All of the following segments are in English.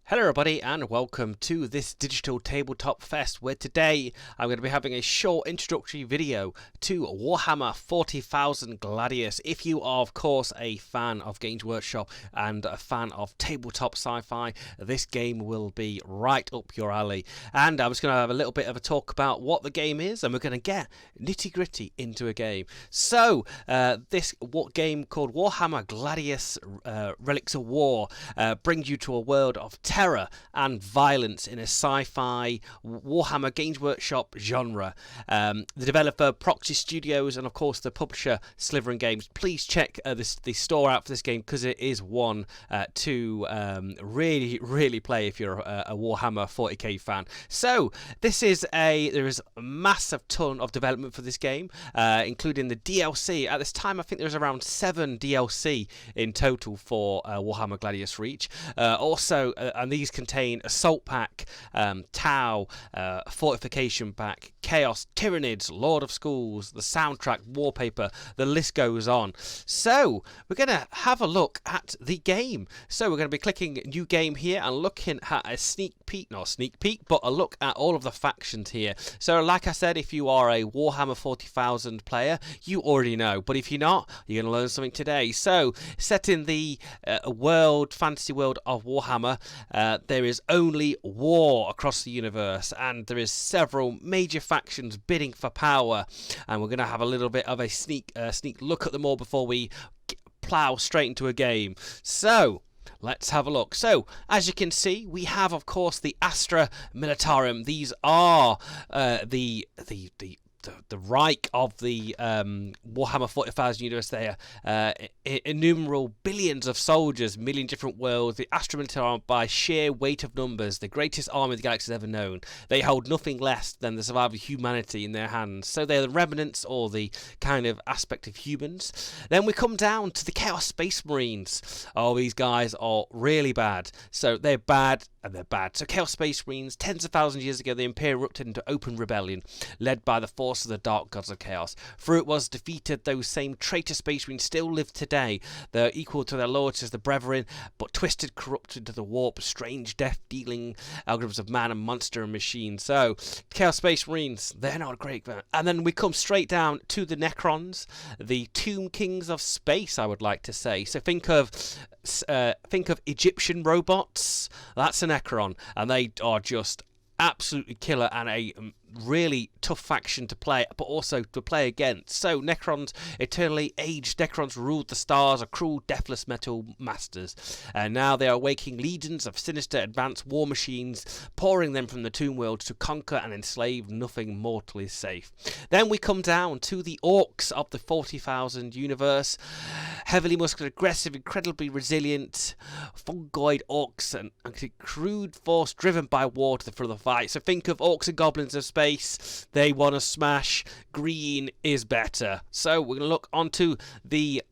Hello everybody and welcome to this digital tabletop fest where today I'm going to be having a short introductory video to Warhammer 40,000 Gladius. If you are of course a fan of Games Workshop and a fan of tabletop sci-fi, this game will be right up your alley. And I was going to have a little bit of a talk about what the game is, and we're going to get nitty gritty into a game. So this game called Warhammer Gladius Relics of War brings you to a world of terror and violence in a sci-fi Warhammer Games Workshop genre. The developer Proxy Studios and of course the publisher Slitherine Games. Please check the store out for this game because it is one to really play if you're a Warhammer 40k fan. So there is a massive ton of development for this game, including the DLC. At this time I think there's around 7 DLC in total for Warhammer Gladius Reach. And these contain Assault Pack, Tau, Fortification Pack, Chaos, Tyranids, Lord of Schools, the soundtrack, wallpaper, the list goes on. So we're going to have a look at the game. So we're going to be clicking New Game here and looking at a but a look at all of the factions here. So like I said, if you are a Warhammer 40,000 player, you already know. But if you're not, you're going to learn something today. So set in the fantasy world of Warhammer, there is only war across the universe, and there is several major factions bidding for power, and we're going to have a little bit of a sneak look at them all before we plow straight into a game. So let's have a look. So, as you can see, we have, of course, the Astra Militarum. These are the Reich of the Warhammer 40,000 universe. They are innumerable billions of soldiers, million different worlds. The Astra Militarum, by sheer weight of numbers, the greatest army the galaxy has ever known. They hold nothing less than the survival of humanity in their hands. So they're the remnants, or the kind of aspect of humans. Then we come down to the Chaos Space Marines. Oh, these guys are really bad. So they're bad, and they're bad. So Chaos Space Marines, tens of thousands of years ago, the Imperium erupted into open rebellion, led by the force of the dark gods of chaos. Through it was defeated, those same traitor space marines still live today. They're equal to their lords as the Brethren, but twisted, corrupted to the warp, strange, death-dealing algorithms of man and monster and machine. So, Chaos Space Marines, they're not great. And then we come straight down to the Necrons, the Tomb Kings of Space, I would like to say. So think of Egyptian robots. That's a Necron, and they are just absolutely killer and a really tough faction to play, but also to play against. So Necrons, eternally aged Necrons, ruled the stars, are cruel, deathless metal masters, and now they are waking legions of sinister advanced war machines, pouring them from the tomb world to conquer and enslave. Nothing mortal is safe. Then we come down to the Orcs of the 40,000 universe. Heavily muscular, aggressive, incredibly resilient, fungoid orcs, and crude force driven by war to the front of the fight. So think of Orcs and Goblins of Space. They want to smash. Green is better. So we're going to look onto the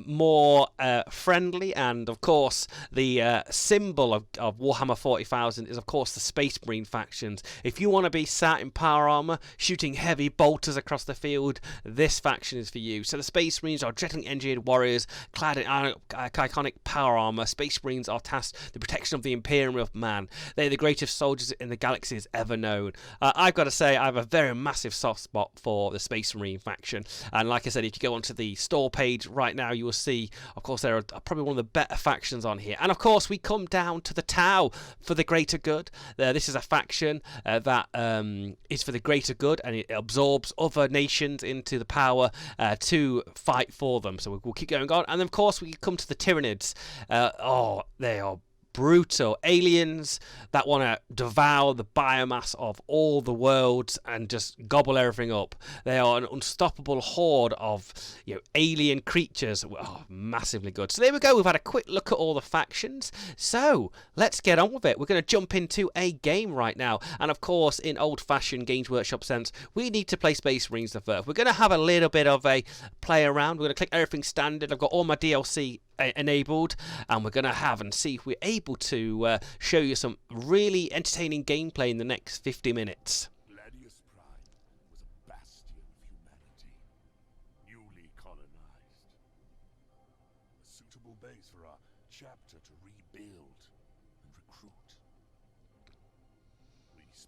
more friendly, and of course the symbol of Warhammer 40,000 is of course the Space Marine factions. If you want to be sat in power armor shooting heavy bolters across the field, this faction is for you. So the Space Marines are dreadfully engineered warriors clad in iconic power armor. Space Marines are tasked with the protection of the Imperium of man. They're the greatest soldiers in the galaxy has ever known. I've got to say, I have a very massive soft spot for the Space Marine faction, and like I said, if you go onto the store page right now, you will see, of course, there are probably one of the better factions on here. And of course, we come down to the Tau for the greater good. This is a faction that is for the greater good, and it absorbs other nations into the power to fight for them. So we'll keep going on. And then, of course, we come to the Tyranids. They are brutal aliens that want to devour the biomass of all the worlds and just gobble everything up. They are an unstoppable horde of alien creatures. Oh, massively good. So there we go. We've had a quick look at all the factions. So let's get on with it. We're going to jump into a game right now. And of course, in old-fashioned Games Workshop sense, we need to play Space Marines the first. We're going to have a little bit of a play around. We're going to click everything standard. I've got all my DLC enabled, and we're going to have and see if we're able to show you some really entertaining gameplay in the next 50 minutes. Gladius Prime was a bastion of humanity, newly colonized. A suitable base for our chapter to rebuild and recruit.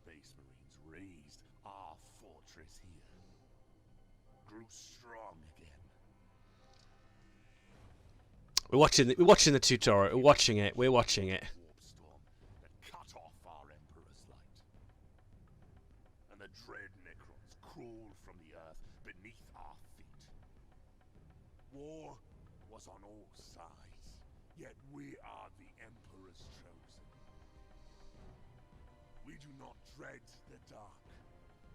Space Marines razed our fortress here, grew strong again. We're watching the tutorial. We're watching it. Warp storm that cut off our Emperor's light, and the dread Necrons crawled from the earth beneath our feet. War was on all sides, yet we are the Emperor's chosen. We do not dread the dark,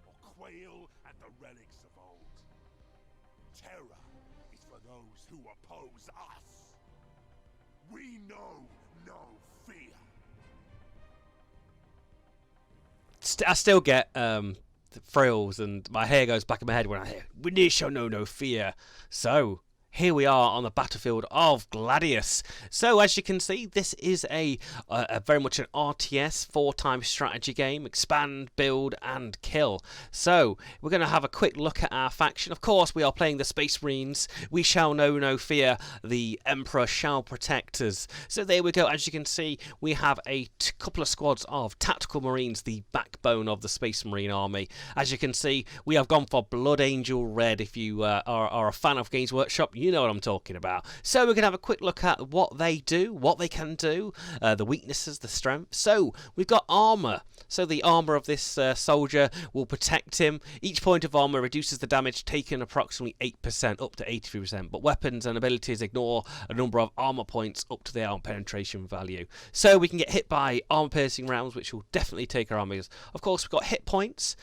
or quail at the relics of old. Terror is for those who oppose us. We know no fear. I still get thrills and my hair goes back in my head when I hear "We need show no fear." So here we are on the battlefield of Gladius. So as you can see, this is a very much an RTS 4-time strategy game. Expand, build and kill. So we're going to have a quick look at our faction. Of course, we are playing the Space Marines. We shall know no fear. The Emperor shall protect us. So there we go. As you can see, we have a couple of squads of tactical Marines, the backbone of the Space Marine army. As you can see, we have gone for Blood Angel Red. If you are a fan of Games Workshop, you know what I'm talking about. So we're going to have a quick look at what they do, what they can do, the weaknesses, the strength. So we've got armor. So the armor of this soldier will protect him. Each point of armor reduces the damage taken approximately 8% up to 83%, but weapons and abilities ignore a number of armor points up to the armor penetration value. So we can get hit by armor piercing rounds, which will definitely take our armors. Of course, we've got hit points.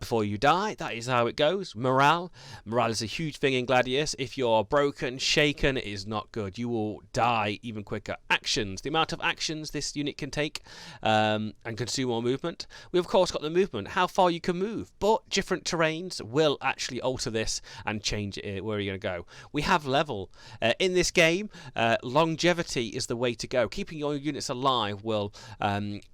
Before you die, that is how it goes. Morale is a huge thing in Gladius. If you're broken, shaken, it is not good. You will die even quicker. Actions, the amount of actions this unit can take and consume more movement. We of course got the movement, how far you can move, but different terrains will actually alter this and change it where you're going to go. We have level. In this game, longevity is the way to go. Keeping your units alive will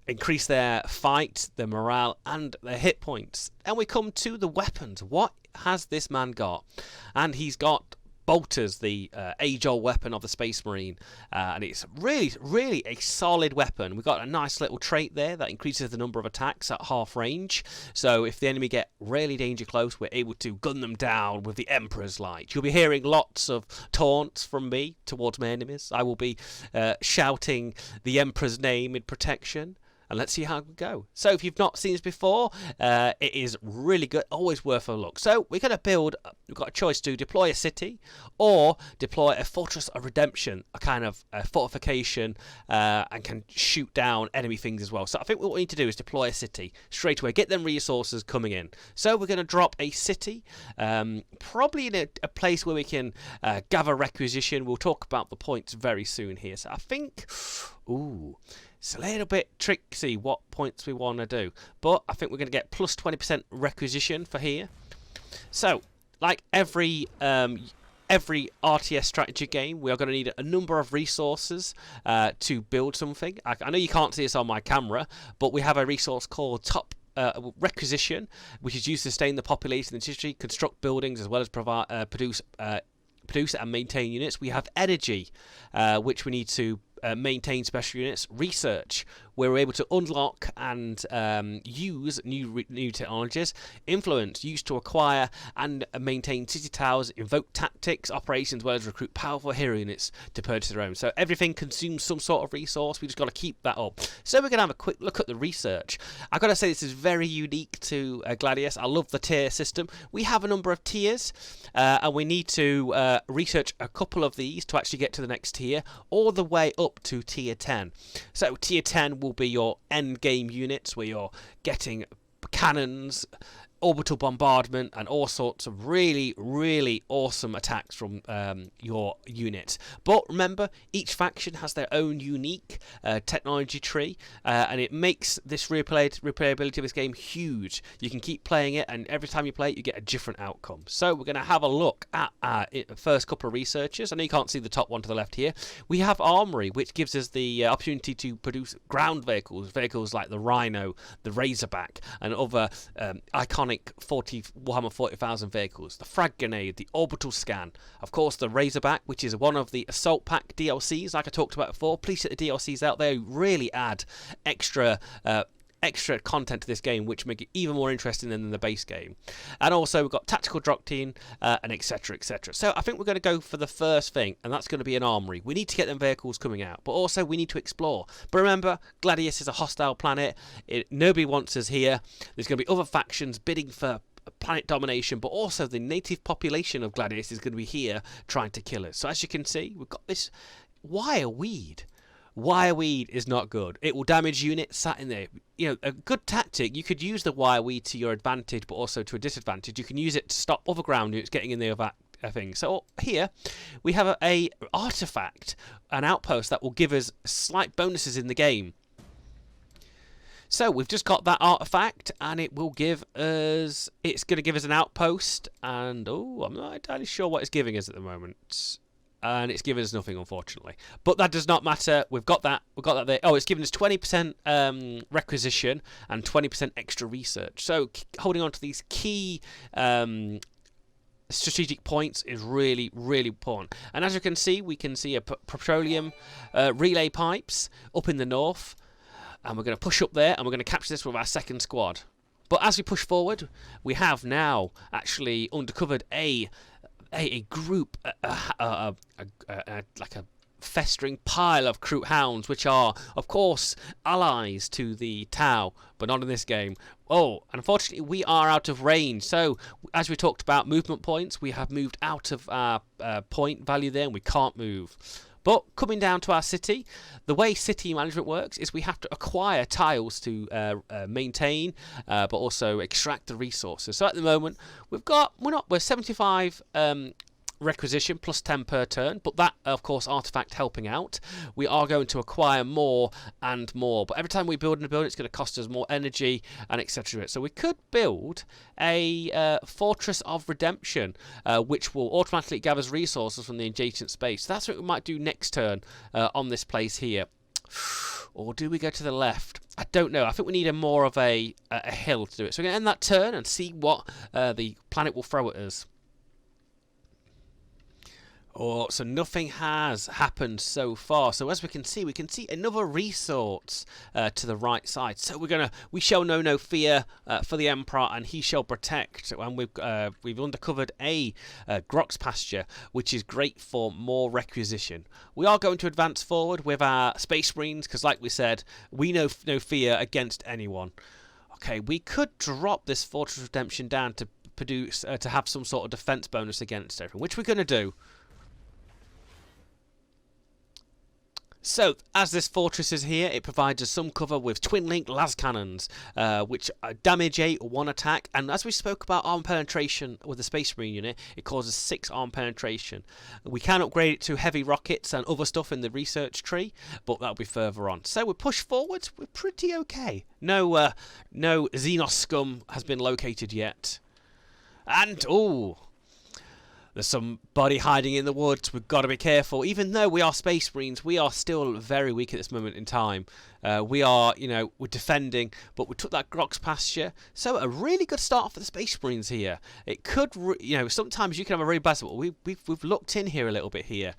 increase their fight, their morale and their hit points. And we come to the weapons. What has this man got? And he's got bolters, the age-old weapon of the Space Marine, and it's really a solid weapon. We've got a nice little trait there that increases the number of attacks at half range, so if the enemy get really danger close, we're able to gun them down with the Emperor's Light. You'll be hearing lots of taunts from me towards my enemies. I will be shouting the Emperor's name in protection. And let's see how it go. So if you've not seen this before, it is really good, always worth a look. So we're going to build, we've got a choice to deploy a city or deploy a Fortress of Redemption, a kind of fortification, and can shoot down enemy things as well. So I think what we need to do is deploy a city straight away, get them resources coming in. So we're going to drop a city, probably in a place where we can gather requisition. We'll talk about the points very soon here. So I think, it's a little bit tricky what points we want to do, but I think we're going to get plus 20% requisition for here. So, like every RTS strategy game, we are going to need a number of resources to build something. I know you can't see this on my camera, but we have a resource called Top Requisition, which is used to sustain the population in the city, construct buildings, as well as produce and maintain units. We have Energy, which we need to maintain special units. Research, where we're able to unlock and use new technologies. Influence, used to acquire and maintain city towers, invoke tactics, operations, as well as recruit powerful hero units to purchase their own. So everything consumes some sort of resource. We just got to keep that up. So we're going to have a quick look at the research. I've got to say this is very unique to Gladius. I love the tier system. We have a number of tiers, and we need to research a couple of these to actually get to the next tier, all the way up to tier 10. So tier 10 will be your end game units, where you're getting cannons, orbital bombardment and all sorts of really awesome attacks from your unit. But remember, each faction has their own unique technology tree, and it makes this replayability of this game huge. You can keep playing it, and every time you play it you get a different outcome. So we're going to have a look at the first couple of researchers. I know you can't see the top one to the left here. We have Armory, which gives us the opportunity to produce ground vehicles like the Rhino, the Razorback and other iconic Warhammer 40,000 vehicles. The Frag Grenade, the Orbital Scan, of course the Razorback, which is one of the Assault Pack DLCs like I talked about before. Please check the DLCs out. They really add extra extra content to this game which make it even more interesting than the base game. And also we've got tactical doctrine and etc, etc. So I think we're going to go for the first thing, and that's going to be an armory. We need to get them vehicles coming out, but also we need to explore. But remember, Gladius is a hostile planet. Nobody wants us here. There's going to be other factions bidding for planet domination, but also the native population of Gladius is going to be here trying to kill us. So as you can see, we've got this wire weed. Wire weed is not good. It will damage units sat in there. You know, a good tactic, you could use the wire weed to your advantage, but also to a disadvantage. You can use it to stop other ground units getting in the other thing. So here we have a artifact, an outpost that will give us slight bonuses in the game. So we've just got that artifact, and it will give us, it's going to give us an outpost, and oh, I'm not entirely sure what it's giving us at the moment. And it's given us nothing, unfortunately. But that does not matter. We've got that there. Oh, it's given us 20% requisition and 20% extra research. So holding on to these key strategic points is really, really important. And as you can see, we can see a petroleum relay pipes up in the north. And we're going to push up there, and we're going to capture this with our second squad. But as we push forward, we have now actually uncovered a group, like a festering pile of Kroot hounds, which are, of course, allies to the Tau, but not in this game. Oh, and unfortunately, we are out of range. So, as we talked about movement points, we have moved out of our point value there, and we can't move. But coming down to our city, the way city management works is we have to acquire tiles to maintain, but also extract the resources. So at the moment, we're 75 requisition plus 10 per turn, but that, of course, artifact helping out. We are going to acquire more and more, but every time we build a building, it's going to cost us more energy and etc. So we could build a Fortress of Redemption, which will automatically gather resources from the adjacent space. So that's what we might do next turn on this place here. Or do we go to the left? I don't know. I think we need more of a hill to do it. So we're going to end that turn and see what the planet will throw at us. Oh, so nothing has happened so far. So as we can see another resource to the right side. So we shall know no fear for the Emperor, and he shall protect. And we've uncovered a Grox pasture, which is great for more requisition. We are going to advance forward with our Space Marines, because like we said, we know no fear against anyone. Okay, we could drop this Fortress of Redemption down to produce to have some sort of defense bonus against everything, which we're going to do. So, as this fortress is here, it provides us some cover with twin-link las cannons, which damage 8 or 1 attack, and as we spoke about arm penetration with the Space Marine unit, it causes 6 arm penetration. We can upgrade it to heavy rockets and other stuff in the research tree, but that'll be further on. So we push forwards, we're pretty okay. No Xenos scum has been located yet. And, ooh, there's somebody hiding in the woods. We've got to be careful. Even though we are Space Marines, we are still very weak at this moment in time. We are, we're defending, but we took that Grox pasture. So a really good start for the Space Marines here. It could, sometimes you can have a really bad start. We've looked in here a little bit here.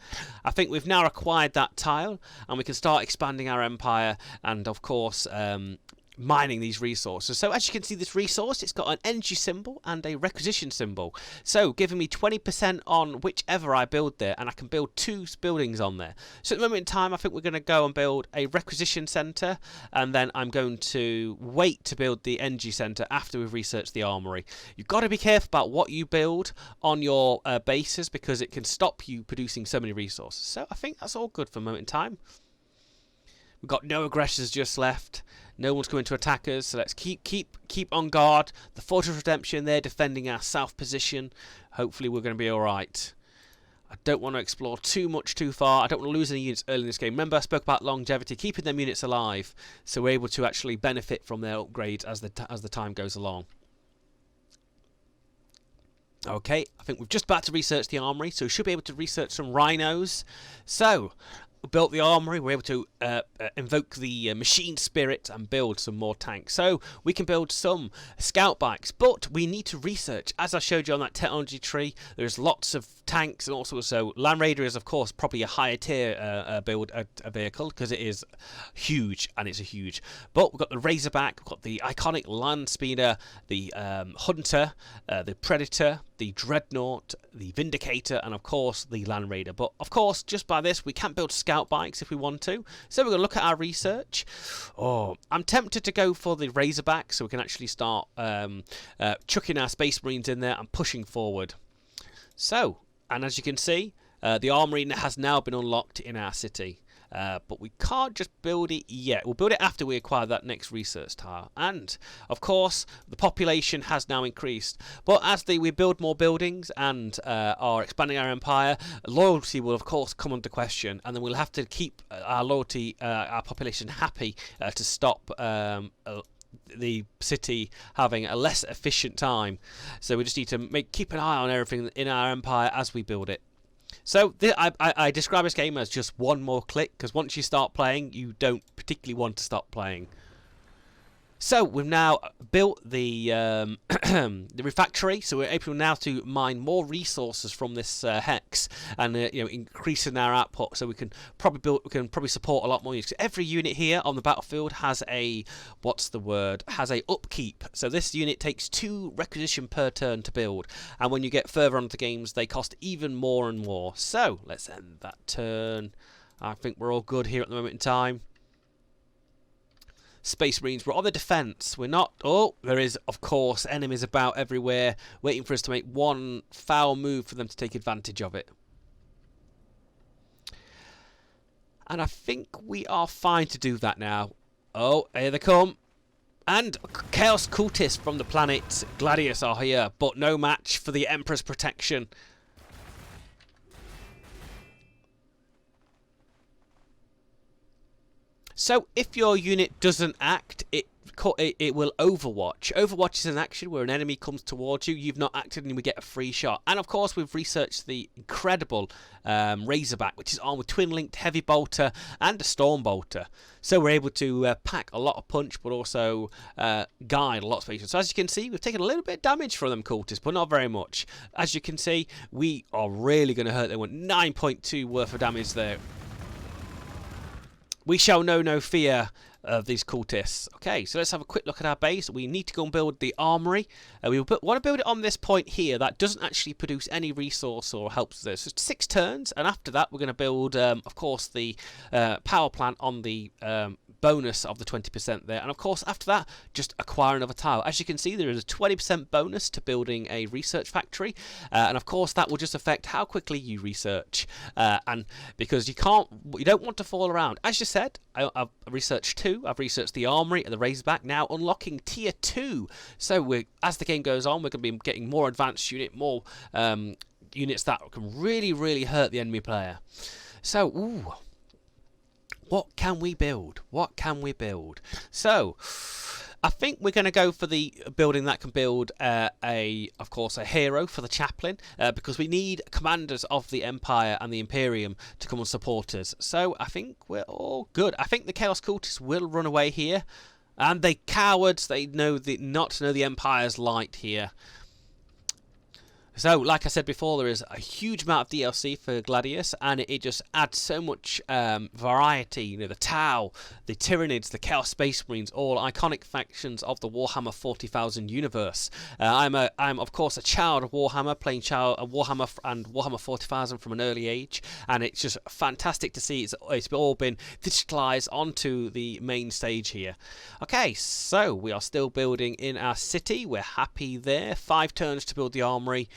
I think we've now acquired that tile, and we can start expanding our empire, and of course, mining these resources. So as you can see, this resource, it's got an energy symbol and a requisition symbol, so giving me 20% on whichever I build there, and I can build 2 buildings on there. So at the moment in time, I think we're going to go and build a requisition center, and then I'm going to wait to build the energy center after we've researched the armory. You've got to be careful about what you build on your bases, because it can stop you producing so many resources. So I think that's all good for a moment in time. We've got no aggressors just left. No one's going to attack us, so let's keep on guard. The Fortress of Redemption there, defending our south position. Hopefully we're going to be alright. I don't want to explore too far. I don't want to lose any units early in this game. Remember, I spoke about longevity, keeping them units alive, so we're able to actually benefit from their upgrades as the time goes along. Okay, I think we're just about to research the armory, so we should be able to research some rhinos. So, built the armory, we're able to invoke the machine spirit and build some more tanks. So we can build some scout bikes, but we need to research. As I showed you on that technology tree, there's lots of tanks, and also so Land Raider is of course probably a higher tier build a vehicle because it is huge, and it's a huge. But we've got the Razorback, we've got the iconic Land Speeder, the Hunter, the Predator, the Dreadnought, the Vindicator, and of course the Land Raider. But of course, just by this, we can't build scout bikes if we want to. So we're going to look at our research. Oh, I'm tempted to go for the Razorback so we can actually start chucking our Space Marines in there and pushing forward. So, and as you can see, the armory has now been unlocked in our city. But we can't just build it yet. We'll build it after we acquire that next research tile. And, of course, the population has now increased. But as we build more buildings and are expanding our empire, loyalty will, of course, come under question. And then we'll have to keep our loyalty, our population happy to stop the city having a less efficient time. So we just need to keep an eye on everything in our empire as we build it. So I describe this game as just one more click, because once you start playing, you don't particularly want to stop playing. So we've now built the the refactory, so we're able now to mine more resources from this hex, and increasing our output. So we can probably support a lot more units. Every unit here on the battlefield has a has a upkeep. So this unit takes 2 requisition per turn to build, and when you get further onto the games, they cost even more and more. So let's end that turn. I think we're all good here at the moment in time. Space Marines, we're on the defence. We're not... Oh, there is, of course, enemies about everywhere, waiting for us to make one foul move for them to take advantage of it. And I think we are fine to do that now. Oh, here they come. And Chaos Cultists from the planet Gladius are here, but no match for the Emperor's protection. So if your unit doesn't act, it will overwatch. Overwatch is an action where an enemy comes towards you, you've not acted, and we get a free shot. And of course we've researched the incredible Razorback, which is armed with twin-linked heavy bolter and a storm bolter. So we're able to pack a lot of punch, but also guide a lot of space. So as you can see, we've taken a little bit of damage from them cultists, but not very much. As you can see, we are really going to hurt them with 9.2 worth of damage there. We shall know no fear of these cultists. Okay, so let's have a quick look at our base. We need to go and build the armory. We want to build it on this point here that doesn't actually produce any resource or helps us. So 6 turns, and after that we're going to build, of course, the power plant on the bonus of the 20% there. And of course, after that, just acquire another tile. As you can see, there is a 20% bonus to building a research factory. And of course, that will just affect how quickly you research. And because you don't want to fall around. As you said, I've researched 2. I've researched the armory and the Razorback, now unlocking tier 2. So as the game goes on, we're going to be getting more advanced unit, more units that can really, really hurt the enemy player. So, ooh. What can we build? What can we build? So, I think we're going to go for the building that can build of course, a hero for the chaplain, because we need commanders of the Empire and the Imperium to come and support us. So, I think we're all good. I think the Chaos Cultists will run away here, and they cowards, they know not to know the Empire's light here. So, like I said before, there is a huge amount of DLC for Gladius, and it just adds so much variety. You know, the Tau, the Tyranids, the Chaos Space Marines, all iconic factions of the Warhammer 40,000 universe. I'm of course a child of Warhammer, playing Warhammer and Warhammer 40,000 from an early age, and it's just fantastic to see it's all been digitalized onto the main stage here. Okay, so we are still building in our city. We're happy there. 5 turns to build the armory.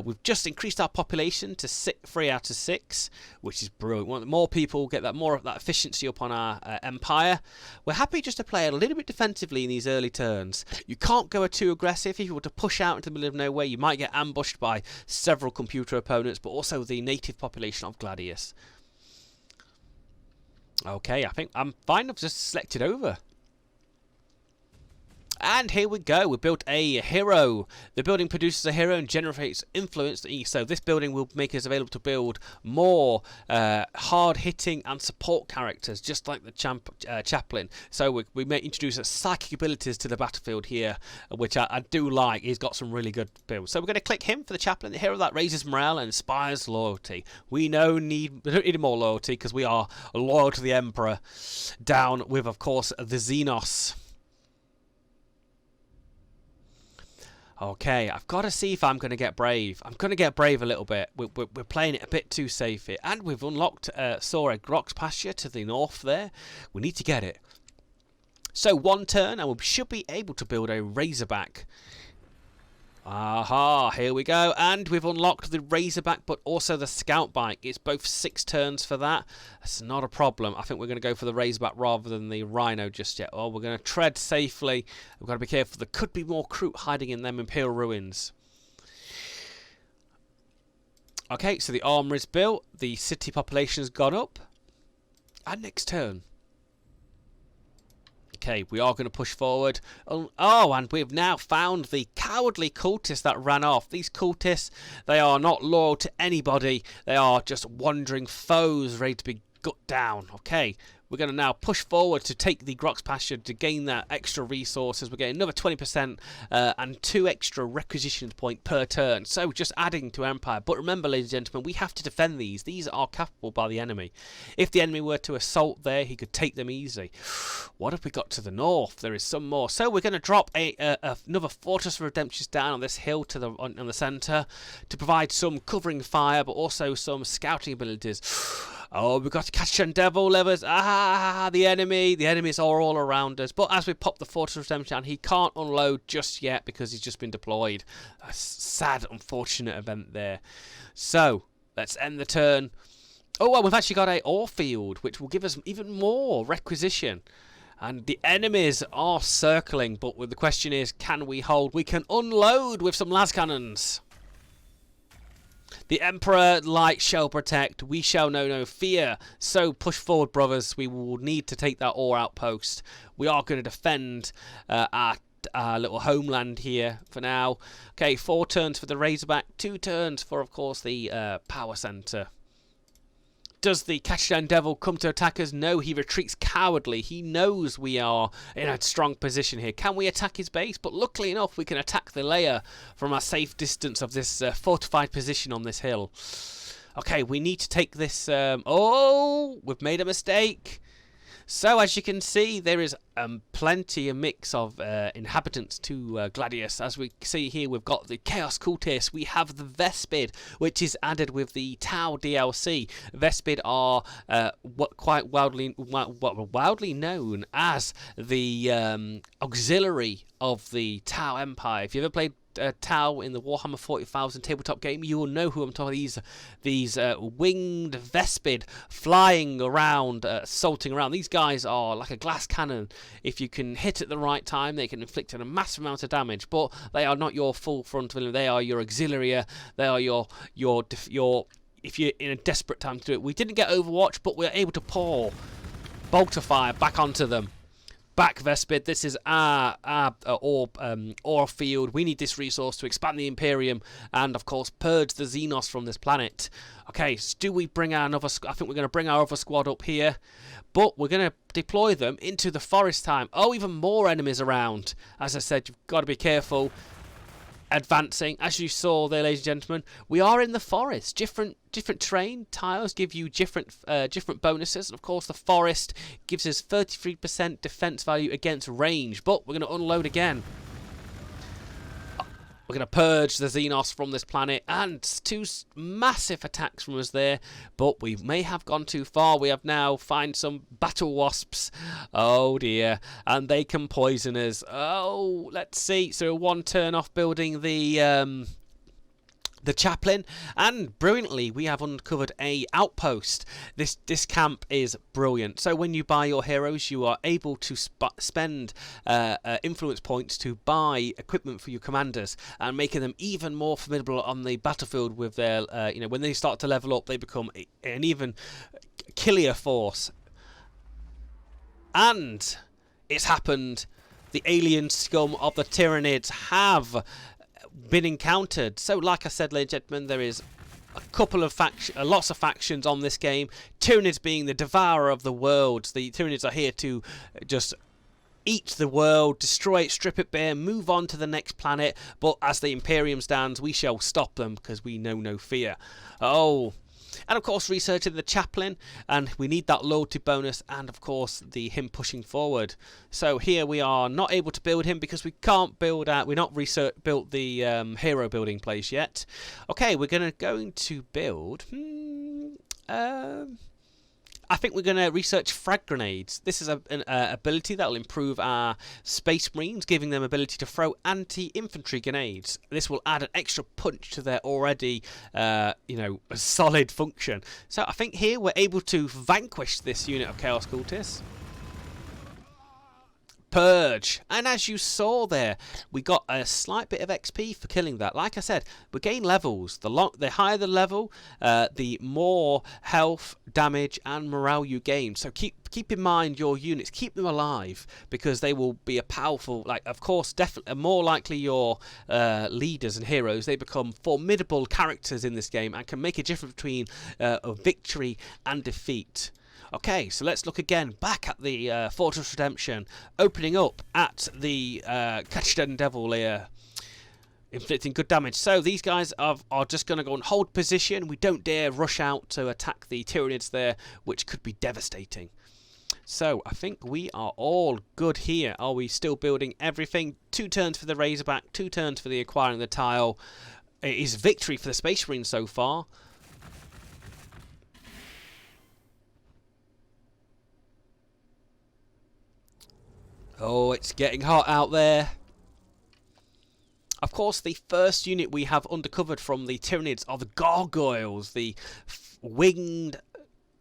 We've just increased our population to 3 out of 6, which is brilliant. We want more people, get more of that efficiency up on our empire. We're happy just to play a little bit defensively in these early turns. You can't go too aggressive. If you were to push out into the middle of nowhere, you might get ambushed by several computer opponents, but also the native population of Gladius. Okay, I think I'm fine. I've just selected over. And here we go. We built a hero. The building produces a hero and generates influence. So this building will make us available to build more hard-hitting and support characters, just like the chaplain. So we may introduce psychic abilities to the battlefield here, which I do like. He's got some really good builds. So we're going to click him for the chaplain, the hero that raises morale and inspires loyalty. We don't need more loyalty because we are loyal to the Emperor. Down with, of course, the Xenos. Okay, I've got to see if I'm going to get brave. I'm going to get brave a little bit. We're playing it a bit too safe here. And we've unlocked saw a Grok's pasture to the north there. We need to get it. So 1 turn and we should be able to build a Razorback. Aha, here we go. And we've unlocked the Razorback, but also the Scout Bike. It's both 6 turns for that. That's not a problem. I think we're going to go for the Razorback rather than the Rhino just yet. Oh, we're going to tread safely. We've got to be careful. There could be more Kroot hiding in them Imperial ruins. Okay, so the armour is built. The city population has gone up. And next turn. Okay, we are going to push forward. Oh, and we've now found the cowardly cultists that ran off. These cultists, they are not loyal to anybody. They are just wandering foes ready to be gut down. Okay, we're going to now push forward to take the Grok's pasture to gain that extra resources. We're getting another 20% and 2 extra requisition points per turn. So just adding to Empire. But remember, ladies and gentlemen, we have to defend these. These are capable by the enemy. If the enemy were to assault there, he could take them easy. What have we got to the north? There is some more. So we're going to drop another Fortress of Redemption down on this hill to on the centre to provide some covering fire, but also some scouting abilities. Oh, we've got to catch and devil levers. Ah, the enemies are all around us. But as we pop the Fortress of Redemption, he can't unload just yet because he's just been deployed. A sad, unfortunate event there. So, let's end the turn. Oh, well, we've actually got a ore field, which will give us even more requisition. And the enemies are circling, but the question is, can we hold? We can unload with some las cannons. The Emperor light shall protect. We shall know no fear. So push forward, brothers. We will need to take that ore outpost. We are going to defend our little homeland here for now. Okay, 4 turns for the Razorback. 2 turns for, of course, the power center. Does the Catch-Down Devil come to attack us? No, he retreats cowardly. He knows we are in a strong position here. Can we attack his base? But luckily enough, we can attack the lair from a safe distance of this fortified position on this hill. Okay, we need to take this... oh, we've made a mistake. So, as you can see, there is plenty of mix of inhabitants to Gladius. As we see here, we've got the Chaos Cultists. We have the Vespid, which is added with the Tau DLC. Vespid are quite wildly known as the auxiliary of the Tau Empire. If you ever played Tau in the Warhammer 40,000 tabletop game, you will know who I'm talking about. These winged Vespid flying around, assaulting around. These guys are like a glass cannon. If you can hit at the right time, they can inflict a massive amount of damage, but they are not your full front villain. They are your auxiliary. They are your if you're in a desperate time to do it. We didn't get Overwatch, but we're able to pour bolter fire back onto them. Back, Vespid. This is our ore field. We need this resource to expand the Imperium and, of course, purge the Xenos from this planet. Okay, so do we bring our another... I think we're going to bring our other squad up here, but we're going to deploy them into the forest time. Oh, even more enemies around. As I said, you've got to be careful. Advancing, as you saw there, ladies and gentlemen, we are in the forest. Different terrain tiles give you different bonuses. And of course, the forest gives us 33% defense value against range. But we're going to unload again. We're going to purge the Xenos from this planet, and 2 massive attacks from us there, but we may have gone too far. We have now found some battle wasps. Oh dear, and they can poison us. Oh, let's see. So 1 turn off building the chaplain, and brilliantly we have uncovered a outpost. This camp is brilliant. So when you buy your heroes, you are able to spend influence points to buy equipment for your commanders, and making them even more formidable on the battlefield with their when they start to level up, they become an even killier force. And it's happened. the alien scum of the Tyranids have been encountered. So like I said, ladies and gentlemen, there is a couple of lots of factions on this game. Tyranids being the devourer of the worlds. The Tyranids are here to just eat the world, destroy it, strip it bare, move on to the next planet. But as the Imperium stands, we shall stop them because we know no fear. Oh. And of course researching the chaplain, and we need that loyalty bonus, and of course him pushing forward. So here we are not able to build him because we can't build out, we're not built the hero building place yet. Okay, we're going to build I think we're going to research frag grenades. This is an ability that will improve our Space Marines, giving them ability to throw anti-infantry grenades. This will add an extra punch to their already, solid function. So I think here we're able to vanquish this unit of Chaos Cultists. Purge, and as you saw there, we got a slight bit of XP for killing that. Like I said, we gain levels. The higher the level, the more health, damage, and morale you gain. So keep in mind your units, keep them alive, because they will be a powerful. Like, of course, definitely more likely your leaders and heroes. They become formidable characters in this game and can make a difference between a victory and defeat. Okay, so let's look again back at the Fortress Redemption, opening up at the Catchdon Devil here, inflicting good damage. So these guys are just going to go and hold position. We don't dare rush out to attack the Tyranids there, which could be devastating. So I think we are all good here. Are we still building everything? 2 turns for the Razorback, 2 turns for the Acquiring the Tile. It is victory for the Space Marines so far. Oh, it's getting hot out there. Of course, the first unit we have undercovered from the Tyranids are the Gargoyles, the winged,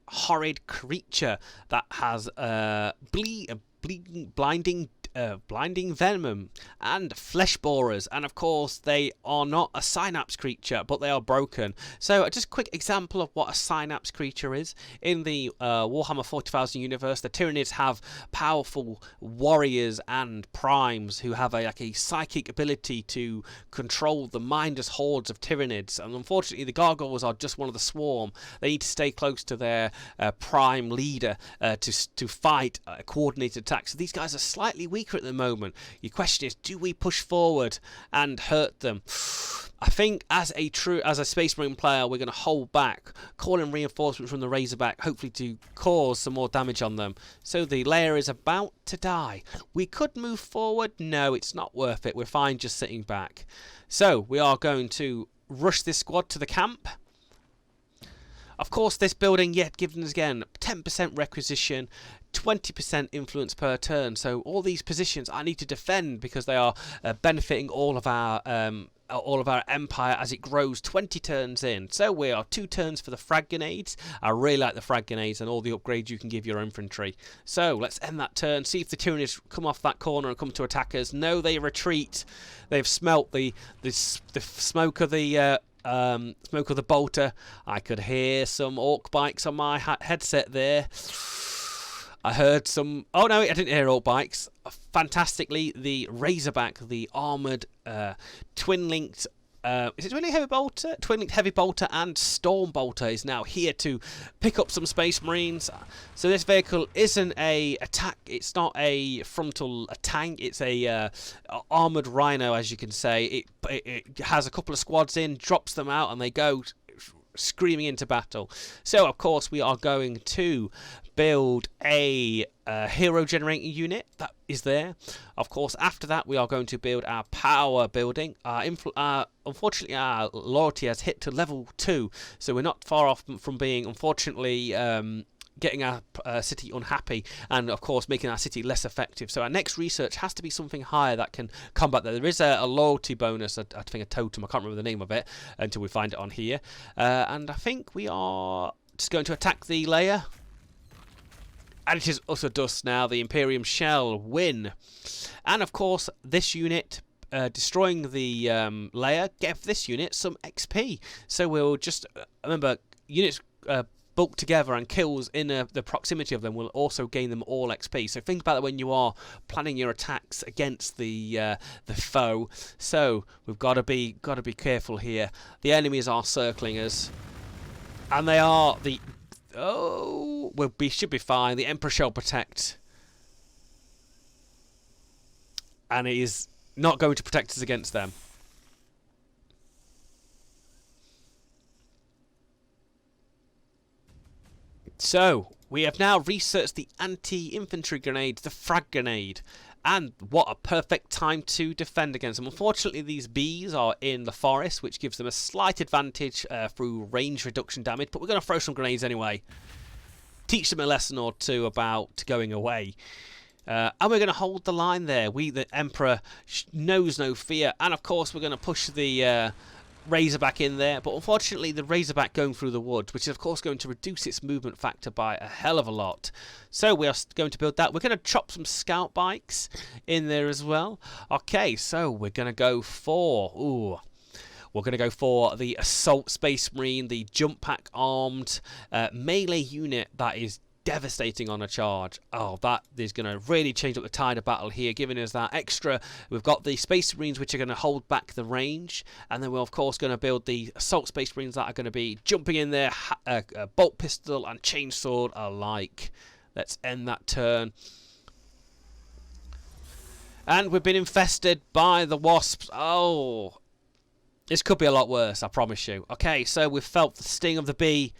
horrid creature that has blinding venom and flesh borers, and of course they are not a synapse creature, but they are broken. So just a quick example of what a synapse creature is. In the Warhammer 40,000 universe, the Tyranids have powerful warriors and primes who have a psychic ability to control the mindless hordes of Tyranids, and unfortunately the Gargoyles are just one of the swarm. They need to stay close to their prime leader to fight coordinated attacks. So these guys are slightly weaker at the moment. Your question is, do we push forward and hurt them? I think as a Space Marine player, we're going to hold back, call in reinforcements from the Razorback, hopefully to cause some more damage on them. So the layer is about to die. We could move forward. No, it's not worth it. We're fine just sitting back. So we are going to rush this squad to the camp. Of course, this building, yet given us again 10% requisition, 20% influence per turn. So all these positions I need to defend because they are benefiting all of our empire as it grows 20 turns in. So we are 2 turns for the frag grenades. I really like the frag grenades and all the upgrades you can give your infantry. So let's end that turn. See if the Tyranids come off that corner and come to attack us. No, they retreat. They've smelt the smoke of the bolter. I could hear some orc bikes on my headset there. I heard some... Oh no, I didn't hear orc bikes. Fantastically, the Razorback, the armoured twin-linked... is it twin-linked heavy bolter? Twin-linked heavy bolter and storm bolter is now here to pick up some Space Marines. So this vehicle isn't a attack. It's not a frontal tank. It's a armoured rhino, as you can say. It has a couple of squads in, drops them out, and they go screaming into battle. So of course we are going to build a hero generating unit that is there. Of course, after that we are going to build our power building. Unfortunately our loyalty has hit to level 2, so we're not far off from being, unfortunately, getting our city unhappy, and of course making our city less effective. So our next research has to be something higher that can combat that. There is a loyalty bonus, I think a totem, I can't remember the name of it until we find it on here, and I think we are just going to attack the layer. And it is utter dust now. The Imperium shall win. And of course, this unit, destroying the layer, gave this unit some XP. So we'll just, remember, units bulk together and kills in the proximity of them will also gain them all XP. So think about that when you are planning your attacks against the foe. So we've got to be careful here. The enemies are circling us, and they are the we should be fine. The Emperor shall protect, and it is not going to protect us against them. So, we have now researched the anti-infantry grenade, the frag grenade, and what a perfect time to defend against them. Unfortunately, these bees are in the forest, which gives them a slight advantage through range reduction damage, but we're going to throw some grenades anyway. Teach them a lesson or two about going away. And we're going to hold the line there. The Emperor knows no fear, and of course we're going to push the Razorback in there, but unfortunately the Razorback going through the woods, which is of course going to reduce its movement factor by a hell of a lot. So we are going to build that. We're going to chop some scout bikes in there as well. Okay, so we're going to go for the Assault Space Marine, the jump pack armed melee unit that is devastating on a charge. Oh, that is going to really change up the tide of battle here, giving us that extra. We've got the Space Marines, which are going to hold back the range, and then we're of course going to build the Assault Space Marines that are going to be jumping in there, bolt pistol and chainsword alike. Let's end that turn. And we've been infested by the wasps. Oh, this could be a lot worse, I promise you. Okay, so we've felt the sting of the bee.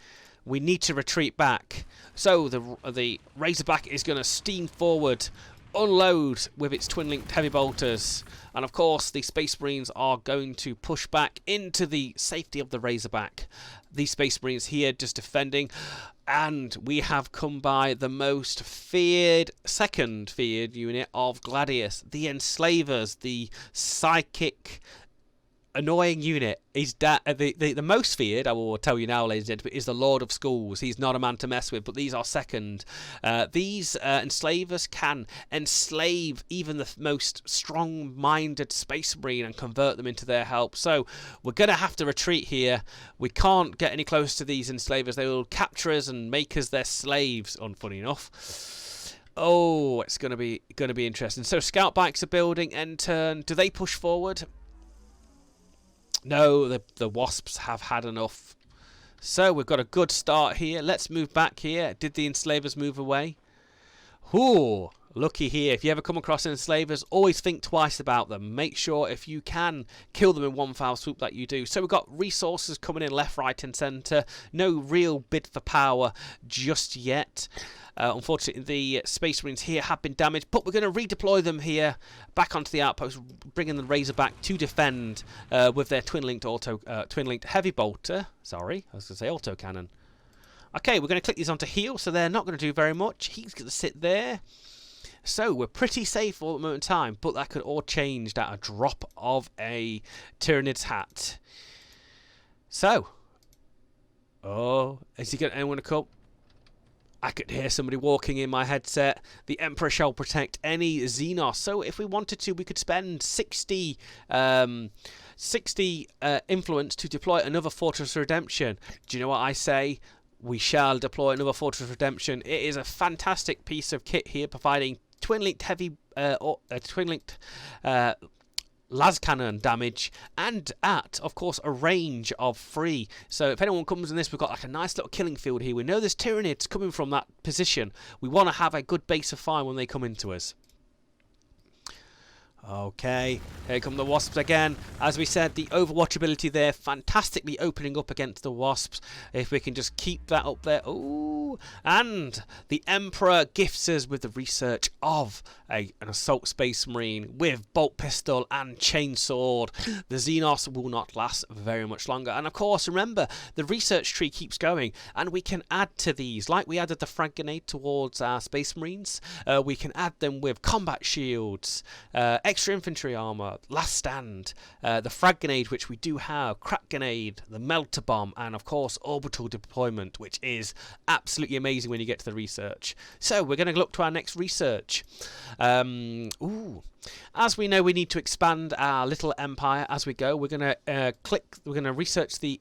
We need to retreat back. So the Razorback is going to steam forward, unload with its twin-linked heavy bolters, and of course the Space Marines are going to push back into the safety of the Razorback. These Space Marines here just defending, and we have come by the most second feared unit of Gladius, the Enslavers, the psychic annoying unit. Is the most feared, I will tell you now, ladies and gentlemen, is the Lord of Schools. He's not a man to mess with, but these are second. These enslavers can enslave even the most strong-minded Space Marine and convert them into their help. So we're going to have to retreat here. We can't get any closer to these enslavers. They will capture us and make us their slaves, unfunny enough. Oh, it's going to be interesting. So scout bikes are building. End turn. Do they push forward? No, the wasps have had enough. So we've got a good start here. Let's move back here. Did the enslavers move away? Ooh, looky here. If you ever come across enslavers, always think twice about them. Make sure if you can kill them in one foul swoop that you do. So we've got resources coming in left, right and centre. No real bid for power just yet. Unfortunately, the Space Marines here have been damaged, but we're going to redeploy them here back onto the outpost, bringing the Razorback to defend with their twin-linked heavy bolter. Sorry, I was going to say autocannon. Okay, we're going to click these onto heal, so they're not going to do very much. He's going to sit there. So we're pretty safe for the moment in time, but that could all change at a drop of a Tyrannid's hat. So, is he going to anyone to come? I could hear somebody walking in my headset. The Emperor shall protect any Xenos. So if we wanted to, we could spend 60 influence to deploy another Fortress of Redemption. Do you know what I say? We shall deploy another Fortress of Redemption. It is a fantastic piece of kit here, providing twin-linked heavy, twin-linked las cannon damage, and at, of course, a range of 3. So if anyone comes in this, we've got like a nice little killing field here. We know there's Tyrannids coming from that position. We want to have a good base of fire when they come into us. Okay, here come the wasps again. As we said, the Overwatch ability there, fantastically opening up against the wasps. If we can just keep that up there. Ooh, and the Emperor gifts us with the research of an Assault Space Marine with bolt pistol and chainsword. The Xenos will not last very much longer. And of course, remember, the research tree keeps going, and we can add to these, like we added the frag grenade towards our Space Marines. We can add them with combat shields, extra infantry armor, last stand, the frag grenade, which we do have, crack grenade, the melter bomb, and of course orbital deployment, which is absolutely amazing when you get to the research. So we're going to look to our next research. As we know, we need to expand our little empire as we go. We're going to research the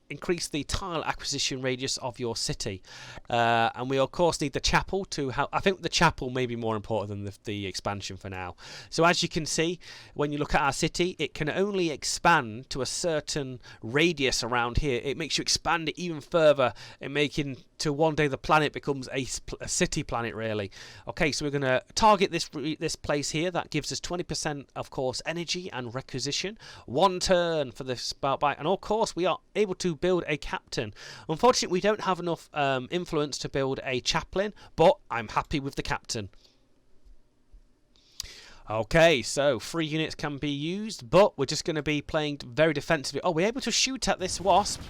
increase the tile acquisition radius of your city. And we of course need the chapel to help. I think the chapel may be more important than the expansion for now. So as you can see, when you look at our city, it can only expand to a certain radius around here. It makes you expand it even further and making to one day the planet becomes a city planet, really. Okay, so we're going to target this place here. That gives us 20% of course energy and requisition. 1 turn for the spout bike, and of course we are able to build a captain. Unfortunately, we don't have enough influence to build a chaplain, but I'm happy with the captain. Okay, so 3 units can be used, but we're just going to be playing very defensively. Oh, we're able to shoot at this wasp.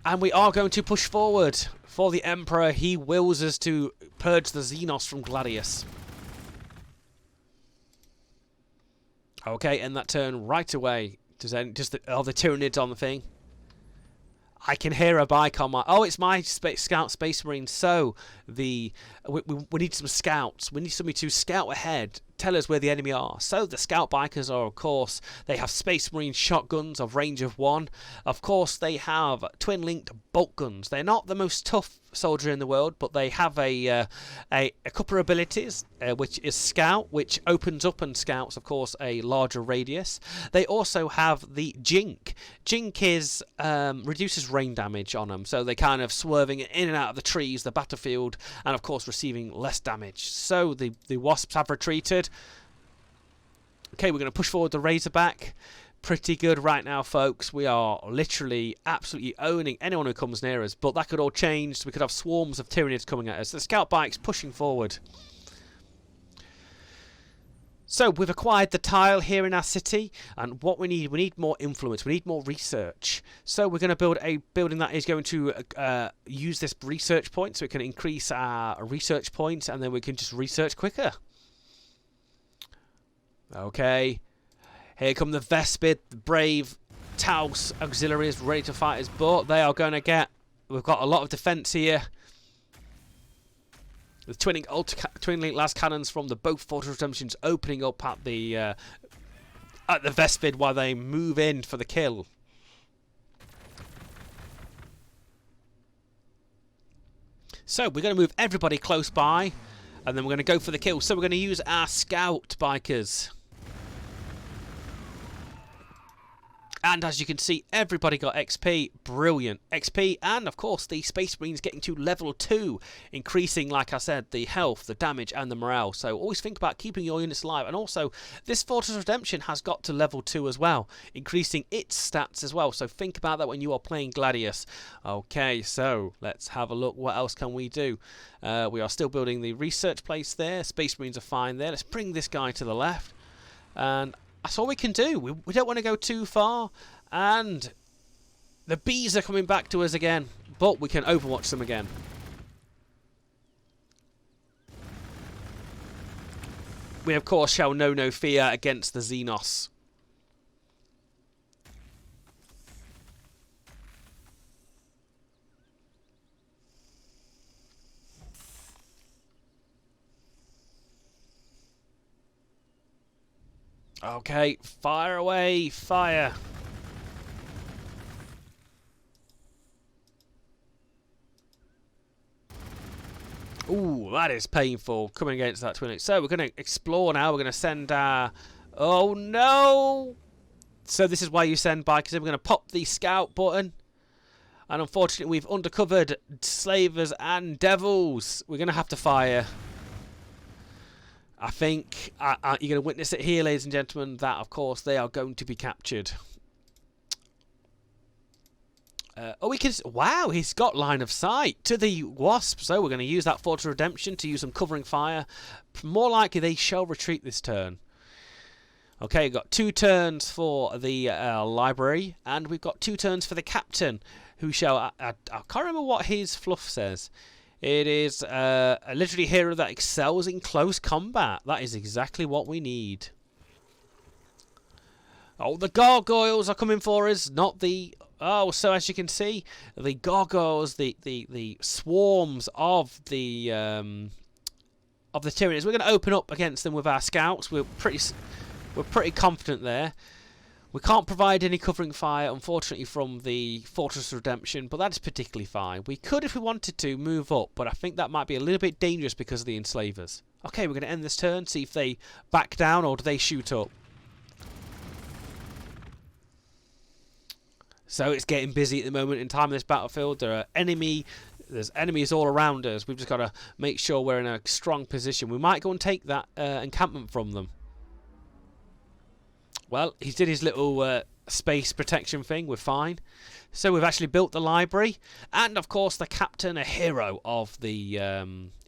And we are going to push forward for the Emperor. He wills us to purge the Xenos from Gladius. Okay, end that turn right away. Are the Tyranids on the thing? I can hear a bike on my... Oh, it's my Scout Space Marine. So, we need some scouts. We need somebody to scout ahead, tell us where the enemy are. So, the Scout Bikers are, of course, they have Space Marine shotguns of range of 1. Of course, they have twin-linked bolt guns. They're not the most tough soldier in the world, but they have a couple of abilities, which is Scout, which opens up and scouts, of course, a larger radius. They also have the Jink. Jink is reduces rain damage on them, so they kind of swerving in and out of the trees, the battlefield, and of course receiving less damage. So the Wasps have retreated. Okay, we're going to push forward the Razorback. Pretty good right now, folks. We are literally absolutely owning anyone who comes near us, but that could all change. We could have swarms of Tyranids coming at us. The Scout Bike's pushing forward. So we've acquired the tile here in our city, and what we need more influence. We need more research. So we're going to build a building that is going to use this research point, so we can increase our research points, and then we can just research quicker. Okay. Here come the Vespid, the brave Taos auxiliaries ready to fight us, but they are going to get... We've got a lot of defence here. The twin-link las cannons from the both Fortress Redemptions opening up at the Vespid while they move in for the kill. So we're going to move everybody close by, and then we're going to go for the kill. So we're going to use our Scout Bikers. And as you can see, everybody got XP. Brilliant. XP, and of course the Space Marines getting to level 2, increasing, like I said, the health, the damage, and the morale. So always think about keeping your units alive. And also, this Fortress Redemption has got to level 2 as well, increasing its stats as well. So think about that when you are playing Gladius. Okay, so let's have a look. What else can we do? We are still building the research place there. Space Marines are fine there. Let's bring this guy to the left. And that's all we can do. We don't want to go too far. And the bees are coming back to us again. But we can overwatch them again. We, of course, shall know no fear against the Xenos. Okay, fire away, fire. Ooh, that is painful, coming against that twin. So we're going to explore now. We're going to send our... Oh, no! So this is why you send bikers in. We're going to pop the scout button. And unfortunately, we've undercovered slavers and devils. We're going to have to fire. I think you're going to witness it here, ladies and gentlemen, that, of course, they are going to be captured. Oh, we can... Wow, he's got line of sight to the Wasp. So we're going to use that Fortress of Redemption to use some covering fire. More likely, they shall retreat this turn. Okay, we've got 2 turns for the library, and we've got 2 turns for the captain, who shall... I can't remember what his fluff says. It is a literally hero that excels in close combat. That is exactly what we need. Oh, the gargoyles are coming for us, not the... Oh, so as you can see, the gargoyles, the swarms of the Tyranids. We're going to open up against them with our scouts. We're pretty confident there. We can't provide any covering fire, unfortunately, from the Fortress of Redemption, but that's particularly fine. We could, if we wanted to, move up, but I think that might be a little bit dangerous because of the enslavers. Okay, we're going to end this turn, see if they back down or do they shoot up. So it's getting busy at the moment in time in this battlefield. There's enemies all around us. We've just got to make sure we're in a strong position. We might go and take that encampment from them. Well, he did his little space protection thing. We're fine. So we've actually built the library. And, of course, the captain, a hero of the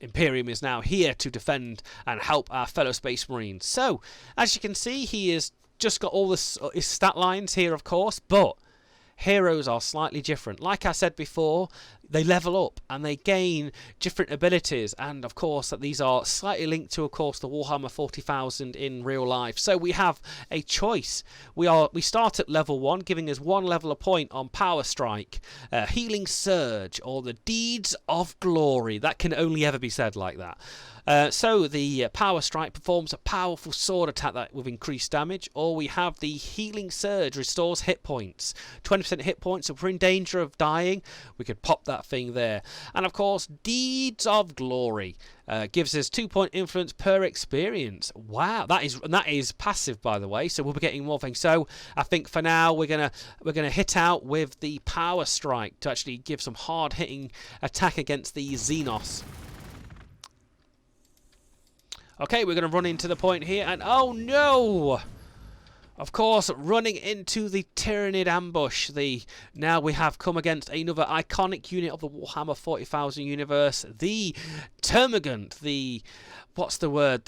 Imperium, is now here to defend and help our fellow Space Marines. So, as you can see, he has just got all his stat lines here, of course. But heroes are slightly different. Like I said before, they level up and they gain different abilities, and of course that these are slightly linked to, of course, the Warhammer 40,000 in real life. So we have a choice. We start at level 1, giving us 1 level a point on Power Strike, Healing Surge, or the Deeds of Glory. That can only ever be said like that. So the Power Strike performs a powerful sword attack that with increased damage, or we have the Healing Surge, restores hit points, 20% hit points. So if we're in danger of dying, we could pop that thing there. And of course, Deeds of Glory gives us 2-point influence per experience. Wow, that is passive, by the way. So we'll be getting more things. So I think for now we're gonna hit out with the Power Strike to actually give some hard hitting attack against the Xenos. Okay, we're going to run into the point here, and oh no! Of course, running into the Tyrannid ambush. Now we have come against another iconic unit of the Warhammer 40,000 universe, the Termagant, the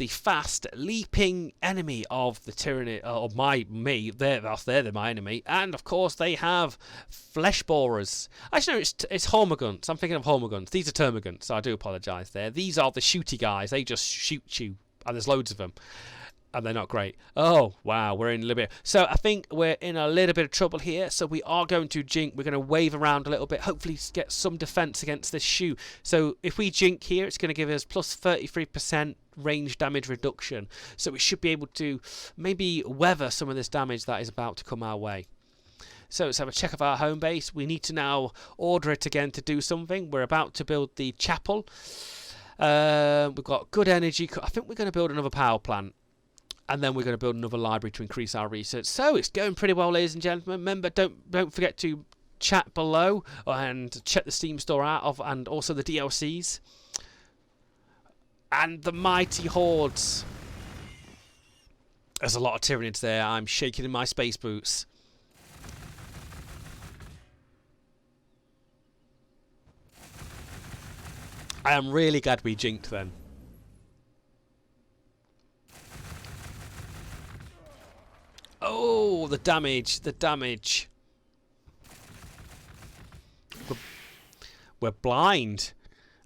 fast leaping enemy of the Tyrannid, of me. They're my enemy, and of course they have flesh borers. Actually, no, it's Hormagants. I'm thinking of Hormagants. These are Termagants, so I do apologise there. These are the shooty guys. They just shoot you, and there's loads of them. And they're not great. Oh, wow, we're in a little bit. So I think we're in a little bit of trouble here. So we are going to jink. We're going to wave around a little bit. Hopefully get some defense against this shoe. So if we jink here, it's going to give us plus 33% range damage reduction. So we should be able to maybe weather some of this damage that is about to come our way. So let's have a check of our home base. We need to now order it again to do something. We're about to build the chapel. We've got good energy. I think we're going to build another power plant. And then we're going to build another library to increase our research. So it's going pretty well, ladies and gentlemen. Remember, don't forget to chat below and check the Steam store out and also the DLCs. And the mighty hordes. There's a lot of Tyranids there. I'm shaking in my space boots. I am really glad we jinked then. Oh, the damage, We're blind.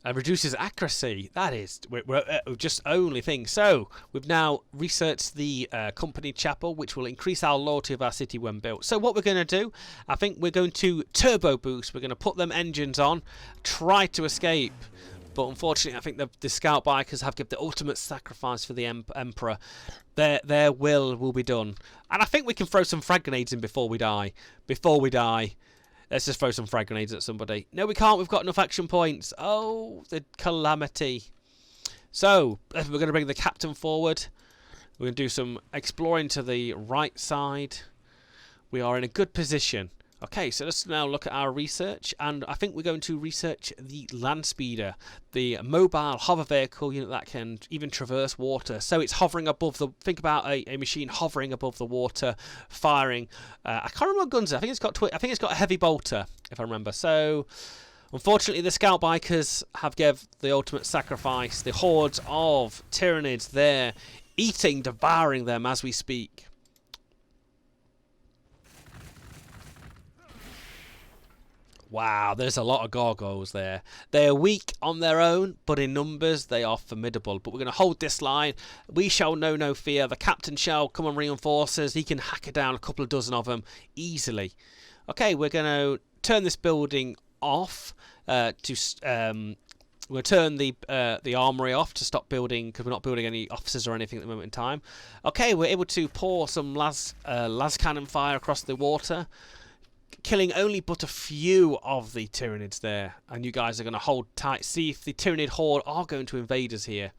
Reduces accuracy. That is, we're just only thing. So we've now researched the company chapel, which will increase our loyalty of our city when built. So what we're going to do, I think we're going to turbo boost. We're going to put them engines on, try to escape. But unfortunately, I think the scout bikers have given the ultimate sacrifice for the Emperor. Their will be done. And I think we can throw some frag grenades in before we die. Let's just throw some frag grenades at somebody. No, we can't. We've got enough action points. Oh, the calamity. So, we're going to bring the captain forward. We're going to do some exploring to the right side. We are in a good position. Okay, so let's now look at our research, and I think we're going to research the Land Speeder, the mobile hover vehicle unit that can even traverse water. So it's hovering above the. Think about a machine hovering above the water, firing. I can't remember what guns. I think it's got a heavy bolter, if I remember. So, unfortunately, the scout bikers have given the ultimate sacrifice. The hordes of Tyranids there, devouring them as we speak. Wow, there's a lot of gargoyles there. They are weak on their own, but in numbers they are formidable. But we're going to hold this line. We shall know no fear. The captain shall come and reinforce us. He can hack down a couple of dozen of them easily. Okay, we're going to turn this building off to We're going to turn the armory off to stop building, because we're not building any officers or anything at the moment in time. Okay, we're able to pour some las cannon fire across the water, killing only but a few of the Tyranids there. And you guys are going to hold tight, see if the Tyranid horde are going to invade us here.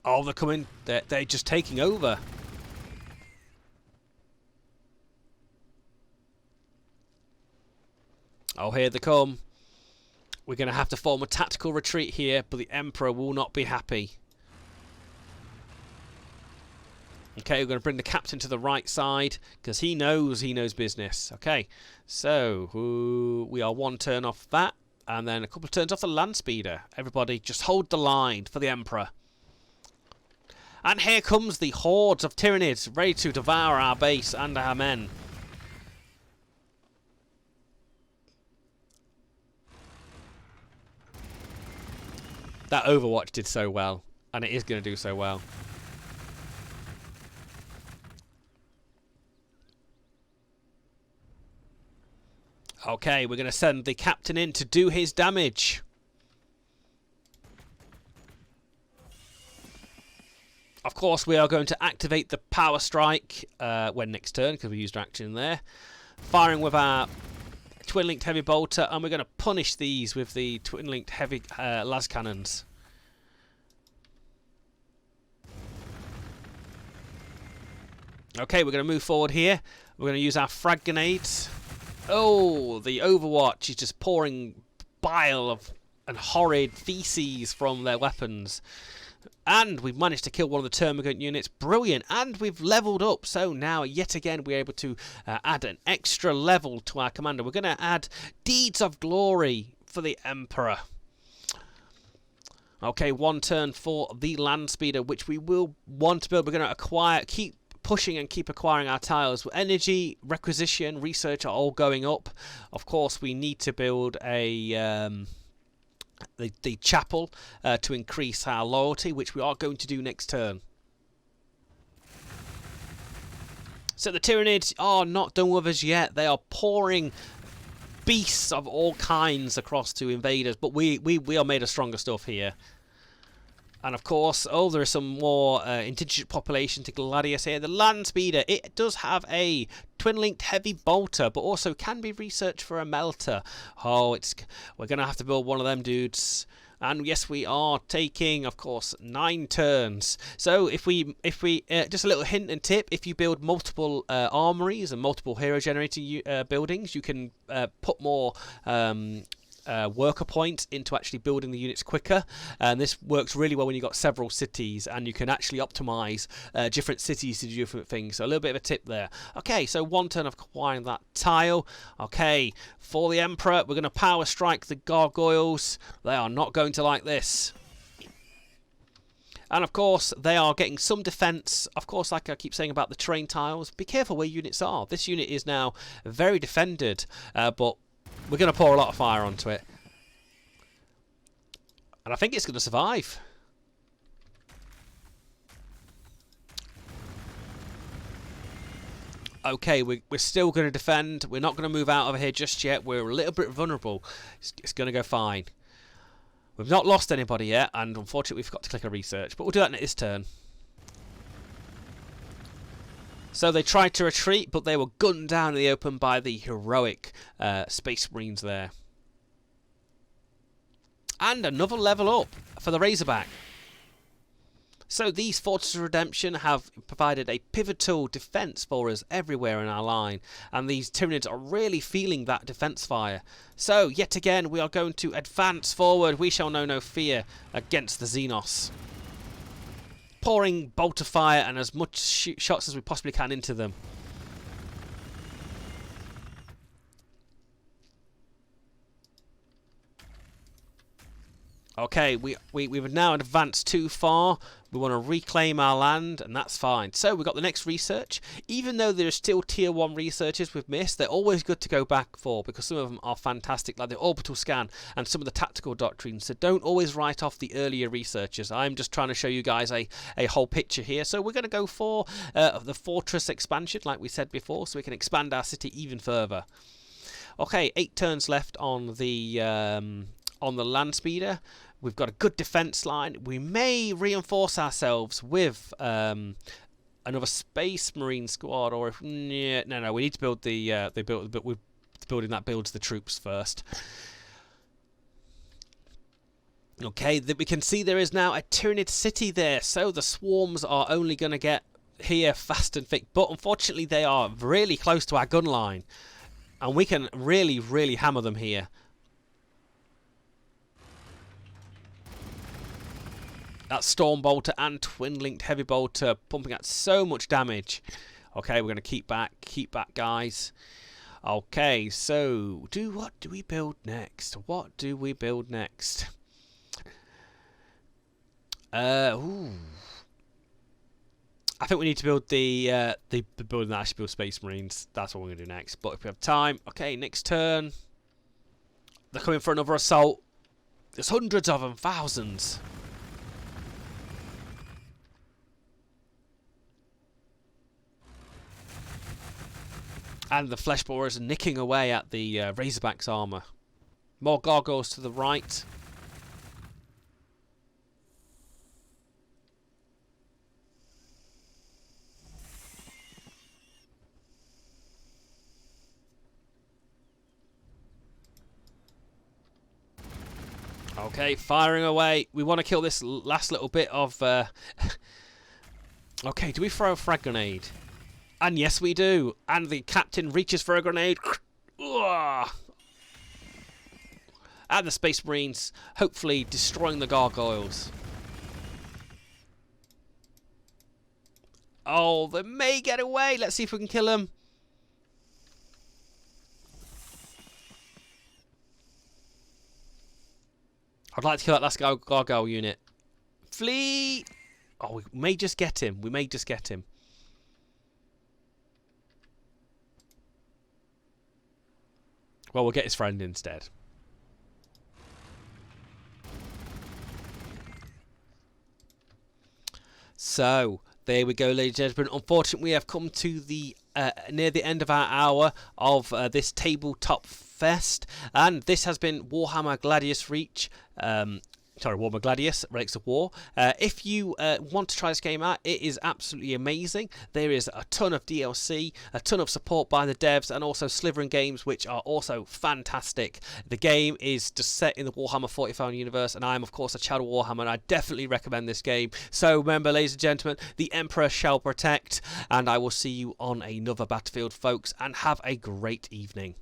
Oh, they're coming. They're just taking over. Oh, here they come. We're going to have to form a tactical retreat here, but the Emperor will not be happy. Okay, we're going to bring the captain to the right side, because he knows business. Okay, so we are one turn off that, and then a couple of turns off the land speeder. Everybody just hold the line for the Emperor. And here comes the hordes of Tyranids, ready to devour our base and our men. That Overwatch did so well, and it is going to do so well. Okay, we're going to send the captain in to do his damage. Of course, we are going to activate the power strike when next turn, because we used our action there. Firing with our twin-linked heavy bolter, and we're going to punish these with the twin-linked heavy las cannons. Okay, we're going to move forward here. We're going to use our frag grenades. Oh, the Overwatch is just pouring bile and horrid feces from their weapons. And we've managed to kill one of the Termagant units. Brilliant. And we've leveled up. So now, yet again, we're able to add an extra level to our commander. We're going to add Deeds of Glory for the Emperor. Okay, one turn for the land speeder, which we will want to build. We're going to acquire, keep pushing and keep acquiring our tiles. Energy, requisition, research are all going up. Of course, we need to build a... The chapel to increase our loyalty, which we are going to do next turn. So the Tyranids are not done with us yet. They are pouring beasts of all kinds across to invade us, but we are made of stronger stuff here. And of course, there is some more indigenous population to Gladius here. The land speeder, it does have a twin-linked heavy bolter, but also can be researched for a melter. Oh, we're going to have to build one of them dudes. And yes, we are taking, of course, 9 turns. So if we just a little hint and tip, if you build multiple armories and multiple hero generating buildings, you can put more worker points into actually building the units quicker, and this works really well when you've got several cities, and you can actually optimize different cities to do different things. So a little bit of a tip there. Okay, so one turn of acquiring that tile. Okay, for the Emperor, we're going to power strike the gargoyles. They are not going to like this. And of course, they are getting some defense. Of course, like I keep saying about the terrain tiles, be careful where units are. This unit is now very defended, but we're going to pour a lot of fire onto it. And I think it's going to survive. Okay, we're still going to defend. We're not going to move out of here just yet. We're a little bit vulnerable. It's going to go fine. We've not lost anybody yet, and unfortunately we forgot to click a research. But we'll do that next turn. So they tried to retreat, but they were gunned down in the open by the heroic Space Marines there. And another level up for the Razorback. So these Fortress of Redemption have provided a pivotal defence for us everywhere in our line. And these Tyranids are really feeling that defence fire. So yet again we are going to advance forward. We shall know no fear against the Xenos. Pouring bolter fire and as much shots as we possibly can into them. Okay, we've now advanced too far. We want to reclaim our land, and that's fine. So we've got the next research. Even though there are still tier 1 researches we've missed, they're always good to go back for, because some of them are fantastic, like the orbital scan and some of the tactical doctrines. So don't always write off the earlier researchers. I'm just trying to show you guys a whole picture here. So we're going to go for the fortress expansion, like we said before, so we can expand our city even further. Okay, 8 turns left on the land speeder. We've got a good defense line. We may reinforce ourselves with another Space Marine squad, or if no, we need to build we're building that builds the troops first. Okay, we can see there is now a Tyranid city there, so the swarms are only going to get here fast and thick, but unfortunately they are really close to our gun line, and we can really hammer them here. That Storm Bolter and Twin Linked Heavy Bolter pumping out so much damage. Okay, we're going to keep back, guys. Okay, so what do we build next? What do we build next? Ooh. I think we need to build the building that actually builds Space Marines. That's what we're going to do next. But if we have time, okay, next turn. They're coming for another assault. There's hundreds of them, thousands. And the Flesh Borers are nicking away at the Razorback's armour. More gargoyles to the right. Okay, firing away. We want to kill this last little bit of... Okay, do we throw a frag grenade? And yes, we do. And the captain reaches for a grenade. And the Space Marines hopefully destroying the gargoyles. Oh, they may get away. Let's see if we can kill them. I'd like to kill that last gargoyle unit. Flee! Oh, we may just get him. We may just get him. Well, we'll get his friend instead. So, there we go, ladies and gentlemen. Unfortunately, we have come to the near the end of our hour of this tabletop fest, and this has been Warhammer Gladius Reach. Warhammer Gladius, Relics of War. If you want to try this game out, it is absolutely amazing. There is a ton of DLC, a ton of support by the devs, and also Slitherine games, which are also fantastic. The game is just set in the Warhammer 40,000 universe, and I am, of course, a child of Warhammer, and I definitely recommend this game. So remember, ladies and gentlemen, the Emperor shall protect, and I will see you on another battlefield, folks, and have a great evening.